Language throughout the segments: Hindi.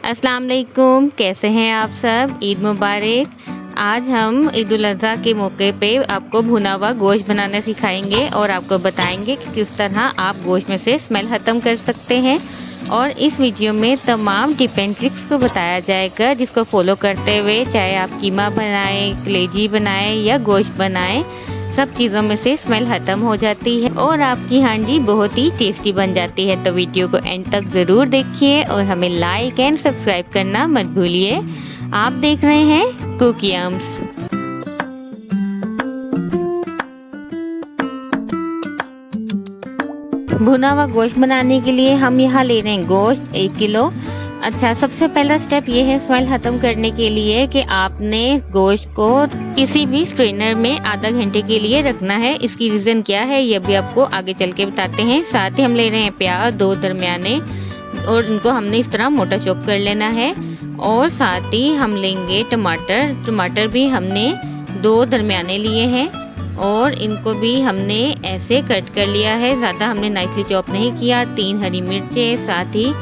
अस्सलाम वालेकुम, कैसे हैं आप सब? ईद मुबारक। आज हम ईद उल अज़हा के मौके पे आपको भुना हुआ गोश्त बनाना सिखाएंगे और आपको बताएंगे कि किस तरह आप गोश्त में से स्मेल ख़त्म कर सकते हैं। और इस वीडियो में तमाम टिप एंड ट्रिक्स को बताया जाएगा, जिसको फॉलो करते हुए चाहे आप कीमा बनाएं, कलेजी बनाएं या गोश्त बनाएं, सब चीज़ों में से स्मेल ख़त्म हो जाती है और आपकी हांडी बहुत ही टेस्टी बन जाती है। तो वीडियो को एंड तक ज़रूर देखिए और हमें लाइक एंड सब्सक्राइब करना मत भूलिए। आप देख रहे हैं कुकियम्स। भुना हुआ गोश्त बनाने के लिए हम यहाँ ले रहे हैं गोश्त 1 किलो। अच्छा, सबसे पहला स्टेप ये है स्मेल ख़त्म करने के लिए कि आपने गोश्त को किसी भी स्ट्रेनर में आधा घंटे के लिए रखना है। इसकी रीज़न क्या है ये भी आपको आगे चल के बताते हैं। साथ ही हम ले रहे हैं प्याज 2 दरमियाने और इनको हमने इस तरह मोटा चॉप कर लेना है। और साथ ही हम लेंगे टमाटर भी हमने 2 दरमियाने लिए हैं और इनको भी हमने ऐसे कट कर लिया है, ज़्यादा हमने नाइसली चॉप नहीं किया। 3 हरी मिर्चें, साथ ही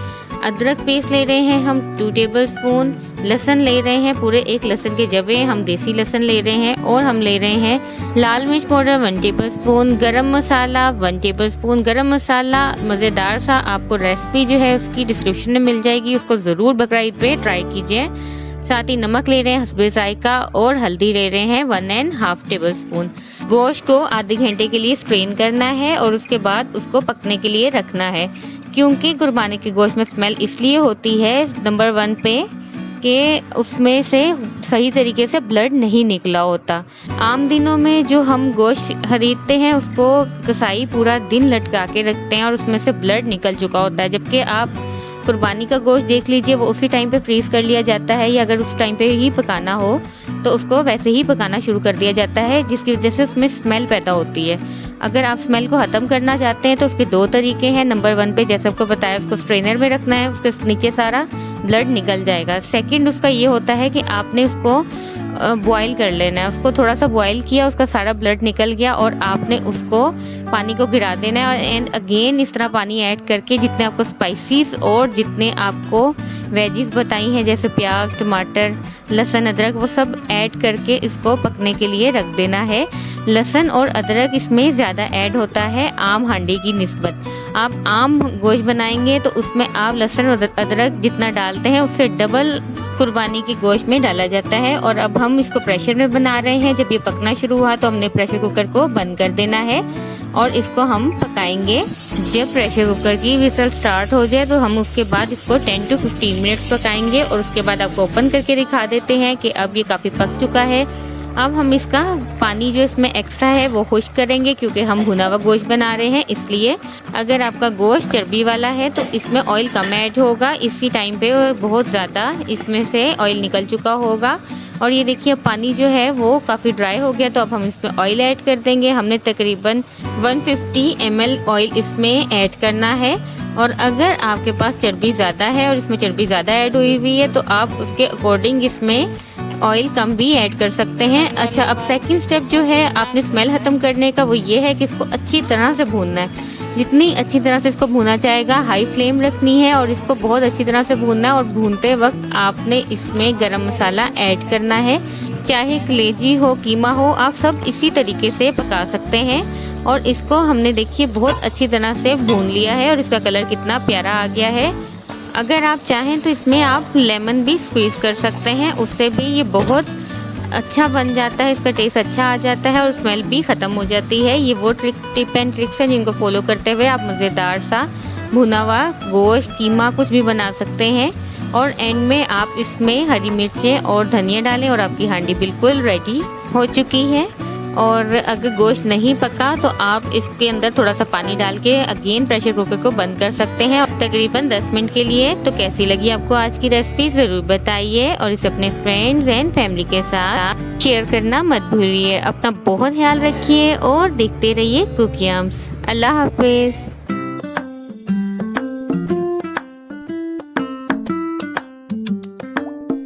अदरक पेस्ट ले रहे हैं हम 2 टेबलस्पून। लहसुन ले रहे हैं पूरे 1 लहसुन के जवे, हम देसी लहसुन ले रहे हैं। और हम ले रहे हैं लाल मिर्च पाउडर 1 टेबलस्पून, गरम मसाला 1 टेबलस्पून। गरम मसाला मज़ेदार सा आपको रेसिपी जो है उसकी डिस्क्रिप्शन में मिल जाएगी, उसको ज़रूर बकरीद पे ट्राई कीजिए। साथ ही नमक ले रहे हैं हस्बे ज़ायका और हल्दी ले रहे हैं 1.5 टेबलस्पून। गोश्त को आधे घंटे के लिए स्ट्रेन करना है और उसके बाद उसको पकने के लिए रखना है, क्योंकि कुर्बानी के गोश्त में स्मेल इसलिए होती है नंबर 1 पे कि उसमें से सही तरीके से ब्लड नहीं निकला होता। आम दिनों में जो हम गोश्त खरीदते हैं उसको कसाई पूरा दिन लटका के रखते हैं और उसमें से ब्लड निकल चुका होता है, जबकि आप कुर्बानी का गोश्त देख लीजिए वो उसी टाइम पे फ्रीज कर लिया जाता है, या अगर उस टाइम पे ही पकाना हो तो उसको वैसे ही पकाना शुरू कर दिया जाता है, जिसकी वजह से उसमें स्मेल पैदा होती है। अगर आप स्मेल को ख़त्म करना चाहते हैं तो उसके 2 तरीके हैं। नंबर 1 पे जैसे आपको बताया उसको स्ट्रेनर में रखना है, उसके नीचे सारा ब्लड निकल जाएगा। सेकंड उसका ये होता है कि आपने उसको बॉईल कर लेना है। उसको थोड़ा सा बॉईल किया, उसका सारा ब्लड निकल गया और आपने उसको पानी को गिरा देना है एंड अगेन इस तरह पानी ऐड करके जितने आपको स्पाइसेस और जितने आपको वेजीज बताई हैं जैसे प्याज, टमाटर, लहसुन, अदरक, वो सब ऐड करके इसको पकने के लिए रख देना है। लहसुन और अदरक इसमें ज़्यादा ऐड होता है आम हांडी की निस्बत। आप आम गोश्त बनाएंगे तो उसमें आप लहसुन और अदरक जितना डालते हैं उससे डबल कुर्बानी के गोश्त में डाला जाता है। और अब हम इसको प्रेशर में बना रहे हैं। जब ये पकना शुरू हुआ तो हमने प्रेशर कुकर को बंद कर देना है और इसको हम पकाएंगे। जब प्रेशर कुकर की विसल स्टार्ट हो जाए तो हम उसके बाद इसको 10 to 15 मिनट्स पकाएंगे और उसके बाद आपको ओपन करके दिखा देते हैं कि अब ये काफ़ी पक चुका है। अब हम इसका पानी जो इसमें एक्स्ट्रा है वो खुश्क करेंगे, क्योंकि हम भुना हुआ गोश्त बना रहे हैं इसलिए। अगर आपका गोश्त चर्बी वाला है तो इसमें ऑयल कम ऐड होगा, इसी टाइम पे बहुत ज़्यादा इसमें से ऑयल निकल चुका होगा। और ये देखिए पानी जो है वो काफ़ी ड्राई हो गया, तो अब हम इसमें ऑयल ऐड कर देंगे। हमने तकरीबन 150 ml ऑयल इसमें ऐड करना है। और अगर आपके पास चर्बी ज़्यादा है और इसमें चर्बी ज़्यादा ऐड हुई हुई है तो आप उसके अकॉर्डिंग इसमें ऑयल कम भी ऐड कर सकते हैं। अच्छा, अब सेकंड स्टेप जो है आपने स्मेल ख़त्म करने का वो ये है कि इसको अच्छी तरह से भूनना है। जितनी अच्छी तरह से इसको भूना जाएगा, हाई फ्लेम रखनी है और इसको बहुत अच्छी तरह से भूनना है। और भूनते वक्त आपने इसमें गरम मसाला ऐड करना है, चाहे कलेजी हो, कीमा हो, आप सब इसी तरीके से पका सकते हैं। और इसको हमने देखिए बहुत अच्छी तरह से भून लिया है और इसका कलर कितना प्यारा आ गया है। अगर आप चाहें तो इसमें आप लेमन भी स्क्वीज़ कर सकते हैं, उससे भी ये बहुत अच्छा बन जाता है, इसका टेस्ट अच्छा आ जाता है और स्मेल भी ख़त्म हो जाती है। ये वो टिप एंड ट्रिक्स हैं जिनको फॉलो करते हुए आप मज़ेदार सा भुना हुआ गोश्त, कीमा कुछ भी बना सकते हैं। और एंड में आप इसमें हरी मिर्चें और धनिया डालें और आपकी हांडी बिल्कुल रेडी हो चुकी है। और अगर गोश्त नहीं पका तो आप इसके अंदर थोड़ा सा पानी डाल के अगेन प्रेशर कुकर को बंद कर सकते हैं तकरीबन 10 मिनट के लिए। तो कैसी लगी आपको आज की रेसिपी ज़रूर बताइए और इसे अपने फ्रेंड्स एंड फैमिली के साथ शेयर करना मत भूलिए। अपना बहुत ख्याल रखिए और देखते रहिए कुकियम्स। अल्लाह हाफिज़।